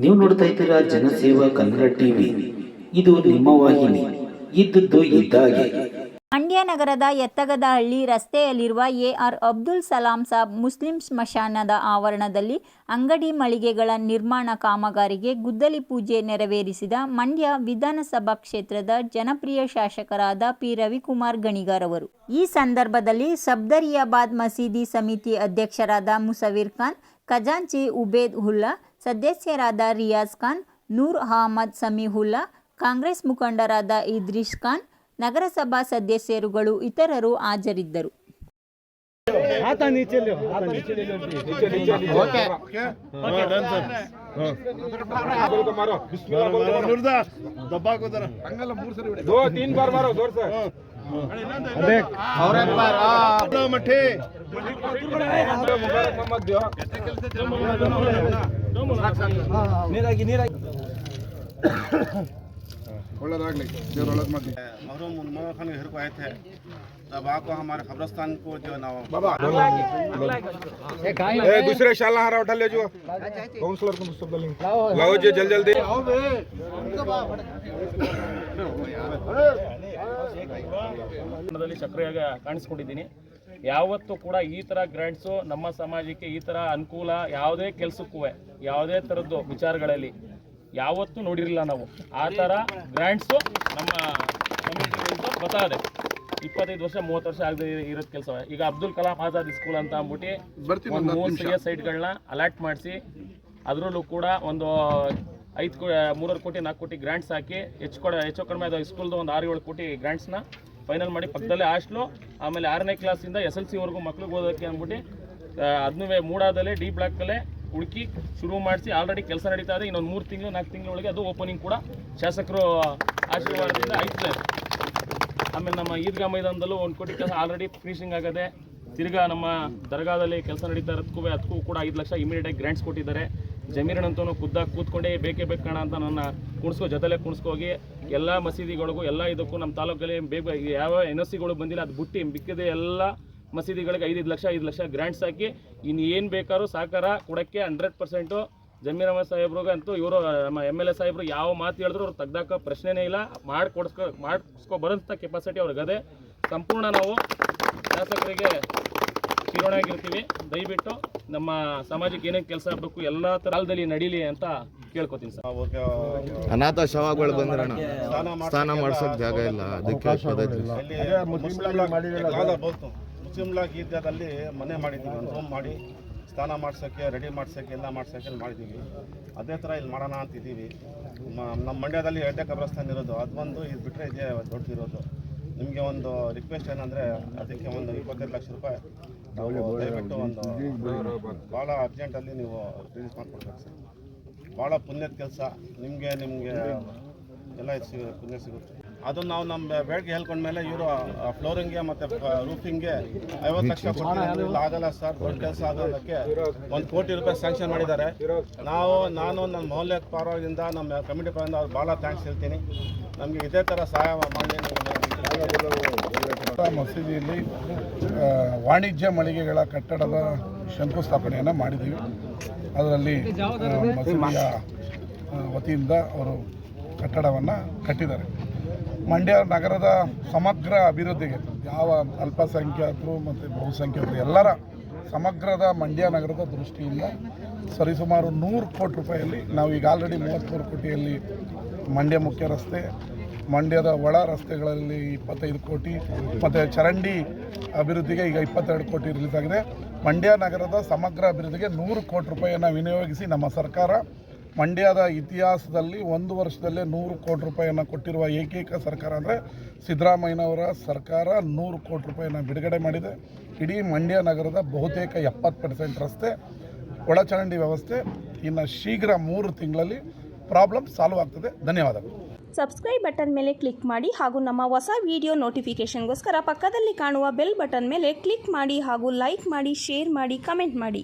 ನೀವು ನೋಡ್ತಾ ಇದ್ದೀರಾ ಜನಸೇವಾ ಕನ್ನಡ ಟಿವಿ. ಇದು ನಿಮ್ಮ ವಾಹಿನಿ. ಇದ್ದದ್ದು ಇದ್ದಾಗೆ. ಮಂಡ್ಯ ನಗರದ ಎತ್ತಗದಹಳ್ಳಿ ರಸ್ತೆಯಲ್ಲಿರುವ ಎ.ಆರ್. ಅಬ್ದುಲ್ ಸಲಾಂ ಸಾಬ್ ಮುಸ್ಲಿಂ ಸ್ಮಶಾನದ ಆವರಣದಲ್ಲಿ ಅಂಗಡಿ ಮಳಿಗೆಗಳ ನಿರ್ಮಾಣ ಕಾಮಗಾರಿಗೆ ಗುದ್ದಲಿ ಪೂಜೆ ನೆರವೇರಿಸಿದ ಮಂಡ್ಯ ವಿಧಾನಸಭಾ ಕ್ಷೇತ್ರದ ಜನಪ್ರಿಯ ಶಾಸಕರಾದ ಪಿ. ರವಿಕುಮಾರ್ ಗಣಿಗಾರ್ ಅವರು. ಈ ಸಂದರ್ಭದಲ್ಲಿ ಸಫ್ದರಿಯಾಬಾದ್ ಮಸೀದಿ ಸಮಿತಿ ಅಧ್ಯಕ್ಷರಾದ ಮುಸವೀರ್ ಖಾನ್, ಖಜಾಂಚಿ ಉಬೇದ್ ಉಲ್ಲಾ, ಸದಸ್ಯರಾದ ರಿಯಾಜ್ ಖಾನ್, ನೂರ್ ಅಹಮದ್ ಸಮೀಹುಲ್ಲಾ, ಕಾಂಗ್ರೆಸ್ ಮುಖಂಡರಾದ ಇದ್ರೀಸ್ ಖಾನ್, ನಗರಸಭಾ ಸದಸ್ಯರುಗಳು ಇತರರು ಹಾಜರಿದ್ದರು. खान घर को आए थे तब आपको हमारे खबरस्तान को जो ना दूसरे शाला हरा उठा ले जो काउंसलर को सब लाओ जी जल्दी ಸಕ್ರಿಯಾಗಿ ಕಾಣಿಸ್ಕೊಂಡಿದ್ದೀನಿ. ಯಾವತ್ತೂ ಕೂಡ ಈ ಥರ ಗ್ರ್ಯಾಂಟ್ಸು ನಮ್ಮ ಸಮಾಜಕ್ಕೆ ಈ ಥರ ಅನುಕೂಲ ಯಾವುದೇ ಕೆಲಸಕ್ಕೂ ಯಾವುದೇ ಥರದ್ದು ವಿಚಾರಗಳಲ್ಲಿ ಯಾವತ್ತೂ ನೋಡಿರಲಿಲ್ಲ ನಾವು. ಆ ಥರ ಗ್ರ್ಯಾಂಟ್ಸು ನಮ್ಮ ಕಮ್ಯುನಿಟಿಗಳಿಂದ ಬರ್ತಾ ಇದೆ. 25 ವರ್ಷ 30 ವರ್ಷ ಆಗದೆ ಇರೋದು ಕೆಲಸ. ಈಗ ಅಬ್ದುಲ್ ಕಲಾಂ ಆಜಾದ್ ಸ್ಕೂಲ್ ಅಂತ ಅಂದ್ಬಿಟ್ಟು ಒಂದು 3 ಸೈಟ್ಗಳನ್ನ ಅಲಾಟ್ ಮಾಡಿಸಿ ಅದರಲ್ಲೂ ಕೂಡ ಒಂದು 3 ಕೋಟಿ 4 ಕೋಟಿ ಗ್ರ್ಯಾಂಟ್ಸ್ ಹಾಕಿ ಹೆಚ್ಚು ಕಡಿಮೆ ಅದು ಸ್ಕೂಲ್ದು ಒಂದು 6-7 ಕೋಟಿ ಗ್ರ್ಯಾಂಟ್ಸ್ನ ಫೈನಲ್ ಮಾಡಿ ಪಕ್ಕದಲ್ಲೇ ಹಾಸ್ಟ್ಲು, ಆಮೇಲೆ 6ನೇ ಕ್ಲಾಸಿಂದ SLC-ವರೆಗೂ ಮಕ್ಳಿಗೆ ಓದೋಕ್ಕೆ ಅಂದ್ಬಿಟ್ಟು ಅದನ್ನೂ ಮೂಡಾದಲ್ಲೇ ಡಿ ಬ್ಲಾಕಲ್ಲೇ ಹುಡುಕಿ ಶುರು ಮಾಡಿಸಿ ಆಲ್ರೆಡಿ ಕೆಲಸ ನಡೀತಾ ಇದೆ. ಇನ್ನೊಂದು 3 ತಿಂಗಳು 4 ತಿಂಗಳೊಳಗೆ ಅದು ಓಪನಿಂಗ್ ಕೂಡ ಶಾಸಕರು ಆಶೀರ್ವಾದದಿಂದ ಆಯ್ತದೆ. ಆಮೇಲೆ ನಮ್ಮ ಈದ್ಗಾ ಮೈದಾನದಲ್ಲೂ 1 ಕೋಟಿ ಕೆಲಸ ಆಲ್ರೆಡಿ ಫಿನಿಶಿಂಗ್ ಆಗದೆ. ತಿರ್ಗಾ ನಮ್ಮ ದರ್ಗಾದಲ್ಲಿ ಕೆಲಸ ನಡೀತಾ ಇರೋದಕ್ಕೂ ಅದಕ್ಕೂ ಕೂಡ 5 ಲಕ್ಷ ಇಮಿಡಿಯೇಟಾಗಿ ಗ್ರ್ಯಾಂಟ್ಸ್ ಕೊಟ್ಟಿದ್ದಾರೆ. ಜಮೀರನಂತೂ ಖುದ್ದಾಗಿ ಕೂತ್ಕೊಂಡೇ ಬೇಕೇ ಬೇಕು ಕಾಣ ಅಂತ ನನ್ನ ಜೊತೆಲೆ ಕುಣಿಸ್ಕೋಗಿ ಎಲ್ಲ ಮಸೀದಿಗಳಿಗೂ ಎಲ್ಲ ಇದಕ್ಕೂ ನಮ್ಮ ತಾಲೂಕಲ್ಲಿ ಬೇಗ ಯಾವ NOC-ಗಳು ಬಂದಿಲ್ಲ ಅದು ಬಿಟ್ಟು ಮಿಕ್ಕಿದೆ ಎಲ್ಲ ಮಸೀದಿಗಳಿಗೆ 5 ಲಕ್ಷ ಗ್ರ್ಯಾಂಟ್ಸ್ ಹಾಕಿ ಇನ್ನು ಏನು ಬೇಕಾದ್ರೂ ಸಹಕಾರ ಕೊಡೋಕ್ಕೆ 100% ಜಮೀರ್ ಅಹಮದ್ ಸಾಹೇಬ್ರಿಗೆ ಅಂತೂ ಇವರು ನಮ್ಮ MLA ಸಾಹೇಬ್ರು ಯಾವ ಮಾತು ಹೇಳಿದ್ರು ಅವ್ರು ತೆಗ್ದಾಕ ಪ್ರಶ್ನೆನೇ ಇಲ್ಲ. ಮಾಡಿಸ್ಕೊ ಬರೋಂಥ ಕೆಪಾಸಿಟಿ ಅವ್ರಿಗದೆ. ಸಂಪೂರ್ಣ ನಾವು ಶಾಸಕರಿಗೆ ಚಿರೋಣಾಗಿರ್ತೀವಿ. ದಯವಿಟ್ಟು ನಮ್ಮ ಸಮಾಜಕ್ಕೆ ಏನೇನು ಕೆಲಸ ಆಗಬೇಕು ಎಲ್ಲ ಕಾಲದಲ್ಲಿ ನಡೀಲಿ ಅಂತ ಕೇಳ್ಕೊತೀನಿ ಸರ್. ಅನಾಥ ಶವಗಳು ಬಂದ್ರೆ ಸ್ನಾನ ಮಾಡ್ಸೋಕೆ ಜಾಗ ಇಲ್ಲ, ಅದಕ್ಕೆ ಮುಸ್ಲಿಂ ಲಾಗ್ ಈದ್ಗಾದಲ್ಲಿ ಮನೆ ಮಾಡಿದ್ದೀವಿ, ಒಂದು ರೂಮ್ ಮಾಡಿ ಸ್ನಾನ ಮಾಡ್ಸೋಕ್ಕೆ ರೆಡಿ ಮಾಡ್ಸೋಕ್ಕೆ ಎಲ್ಲ ಮಾಡ್ಸೋಕ್ಕೆ ಮಾಡಿದ್ದೀವಿ. ಅದೇ ಥರ ಇಲ್ಲಿ ಮಾಡೋಣ ಅಂತಿದ್ದೀವಿ. ನಮ್ಮ ಮಂಡ್ಯದಲ್ಲಿ 2ನೇ ಕಬ್ರಸ್ತಾನ ಇರೋದು, ಅದು ಒಂದು ಇದು ಬಿಟ್ಟರೆ ಇದೇ ದೊಡ್ಡದಿರೋದು. ನಿಮಗೆ ಒಂದು ರಿಕ್ವೆಸ್ಟ್ ಏನಂದರೆ ಅದಕ್ಕೆ ಒಂದು 25 ಲಕ್ಷ ರೂಪಾಯಿ ದಯವಿಟ್ಟು ಒಂದು ಭಾಳ ಅರ್ಜೆಂಟಲ್ಲಿ ನೀವು ರಿಲೀಸ್ ಮಾಡಿಕೊಡ್ಬೇಕು ಸರ್. ಭಾಳ ಪುಣ್ಯದ ಕೆಲಸ ನಿಮಗೆ ಎಲ್ಲ ಪುಣ್ಯ ಸಿಗುತ್ತೆ. ಅದನ್ನು ನಾವು ನಮ್ಮ ಬೇಡಿಕೆ ಹೇಳ್ಕೊಂಡ್ಮೇಲೆ ಇವರು ಫ್ಲೋರಿಂಗ್ಗೆ ಮತ್ತು ರೂಫಿಂಗ್ಗೆ 50 ಲಕ್ಷ ಕೊಡ್ತೀನಿ. ಆಗಲ್ಲ ಸರ್, ದೊಡ್ಡ ಕೆಲಸ ಆಗೋದಕ್ಕೆ 1 ಕೋಟಿ ರೂಪಾಯಿ ಸ್ಯಾಂಕ್ಷನ್ ಮಾಡಿದ್ದಾರೆ. ನಾನು ನನ್ನ ಮೊಹಲ್ಲೆ ಪರವಾಗಿಂದ ನಮ್ಮ ಕಮಿಟಿ ಪರದಿಂದ ಅವ್ರು ಭಾಳ ಥ್ಯಾಂಕ್ಸ್ ಹೇಳ್ತೀನಿ. ನಮಗೆ ಇದೇ ಥರ ಸಹಾಯ ಮಾಡಿ. ಮಸೀದಿಯಲ್ಲಿ ವಾಣಿಜ್ಯ ಮಳಿಗೆಗಳ ಕಟ್ಟಡದ ಶಂಕುಸ್ಥಾಪನೆಯನ್ನು ಮಾಡಿದ್ದೀವಿ. ಅದರಲ್ಲಿ ಮಸೀದಿಯ ವತಿಯಿಂದ ಅವರು ಕಟ್ಟಡವನ್ನು ಕಟ್ಟಿದ್ದಾರೆ. ಮಂಡ್ಯ ನಗರದ ಸಮಗ್ರ ಅಭಿವೃದ್ಧಿಗೆ ಯಾವ ಅಲ್ಪಸಂಖ್ಯಾತರು ಮತ್ತು ಬಹುಸಂಖ್ಯಾತರು ಎಲ್ಲರ ಸಮಗ್ರದ ಮಂಡ್ಯ ನಗರದ ದೃಷ್ಟಿಯಿಂದ ಸರಿಸುಮಾರು 100 ಕೋಟಿ ರೂಪಾಯಿಯಲ್ಲಿ ನಾವು ಈಗ ಆಲ್ರೆಡಿ 33 ಕೋಟಿಯಲ್ಲಿ ಮಂಡ್ಯ ಮುಖ್ಯ ರಸ್ತೆ, ಮಂಡ್ಯದ ಒಳ ರಸ್ತೆಗಳಲ್ಲಿ 25 ಕೋಟಿ ಮತ್ತು ಚರಂಡಿ ಅಭಿವೃದ್ಧಿಗೆ ಈಗ 22 ಕೋಟಿ ರಿಲೀಸ್ ಆಗಿದೆ. ಮಂಡ್ಯ ನಗರದ ಸಮಗ್ರ ಅಭಿವೃದ್ಧಿಗೆ 100 ಕೋಟಿ ರೂಪಾಯಿಯನ್ನು ವಿನಿಯೋಗಿಸಿ ನಮ್ಮ ಸರ್ಕಾರ ಮಂಡ್ಯದ ಇತಿಹಾಸದಲ್ಲಿ 1 ವರ್ಷದಲ್ಲೇ 100 ಕೋಟಿ ರೂಪಾಯಿಯನ್ನು ಕೊಟ್ಟಿರುವ ಏಕೈಕ ಸರ್ಕಾರ ಅಂದರೆ ಸಿದ್ದರಾಮಯ್ಯನವರ ಸರ್ಕಾರ 100 ಕೋಟಿ ರೂಪಾಯಿಯನ್ನು ಬಿಡುಗಡೆ ಮಾಡಿದೆ. ಇಡೀ ಮಂಡ್ಯ ನಗರದ ಬಹುತೇಕ 70% ರಸ್ತೆ ಒಳಚರಂಡಿ ವ್ಯವಸ್ಥೆ ಇನ್ನು ಶೀಘ್ರ 3 ತಿಂಗಳಲ್ಲಿ ಪ್ರಾಬ್ಲಮ್ ಸಾಲ್ವ್ ಆಗ್ತದೆ. ಧನ್ಯವಾದಗಳು. ಸಬ್ಸ್ಕ್ರೈಬ್ ಬಟನ್ ಮೇಲೆ ಕ್ಲಿಕ್ ಮಾಡಿ ಹಾಗೂ ನಮ್ಮ ಹೊಸ ವಿಡಿಯೋ ನೋಟಿಫಿಕೇಷನ್ಗೋಸ್ಕರ ಪಕ್ಕದಲ್ಲಿ ಕಾಣುವ ಬೆಲ್ ಬಟನ್ ಮೇಲೆ ಕ್ಲಿಕ್ ಮಾಡಿ ಹಾಗೂ ಲೈಕ್ ಮಾಡಿ, ಶೇರ್ ಮಾಡಿ, ಕಮೆಂಟ್ ಮಾಡಿ.